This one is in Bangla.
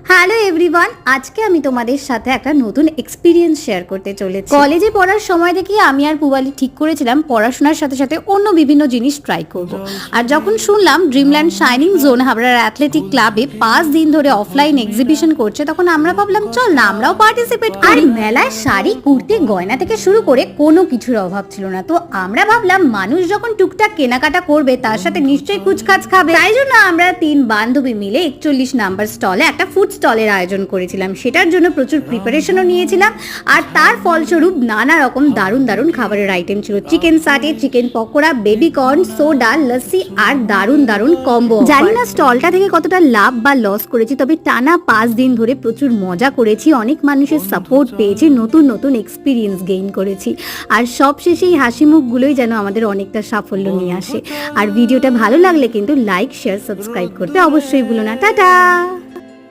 হ্যালো এভরিওয়ান, আজকে আমি তোমাদের সাথে একটা নতুন এক্সপিরিয়েন্স শেয়ার করতে চলেছি। কলেজে পড়ার সময় থেকে আমি আর পুবালি ঠিক করেছিলাম পড়াশোনার সাথে সাথে অন্য বিভিন্ন জিনিস ট্রাই করব। আর যখন শুনলাম ড্রিমল্যান্ড শাইনিং জোন হাবড়ার অ্যাথলেটিক ক্লাবে 5 দিন ধরে অফলাইন এক্সিবিশন করছে, তখন আমরা ভাবলাম চল না আমরাও পার্টিসিপেট করি। আর মেলায় শাড়ি, কুর্তি, গয়না থেকে শুরু করে কোনো কিছুর অভাব ছিল না। তো আমরা ভাবলাম মানুষ যখন টুকটাক কেনাকাটা করবে তার সাথে নিশ্চয়ই কুচকাচ খাবে, তাই জন্য আমরা 3 বান্ধবী মিলে 41 নাম্বার স্টলে একটা ফুড স্টলের আয়োজন করেছিলাম। সেটার জন্য প্রচুর প্রিপারেশনও নিয়েছিলাম, আর তার ফলস্বরূপ নানা রকম দারুণ দারুণ খাবারের আইটেম ছিল। Chicken satay, chicken pakora, baby corn, soda, lassi আর দারুণ দারুণ কম্বো। জানি না স্টলটা থেকে কতটা লাভ বা লস করেছি, তবে টানা 5 দিন ধরে প্রচুর মজা করেছি, অনেক মানুষের সাপোর্ট পেয়েছি, নতুন নতুন এক্সপিরিয়েন্স গেইন করেছি। আর সবশেষে এই হাসি মুখগুলোই যেন আমাদের অনেকটা সাফল্য নিয়ে আসে। আর ভিডিওটা ভালো লাগলে কিন্তু লাইক, শেয়ার, সাবস্ক্রাইব করতে অবশ্যই ভুলো না। টাটা।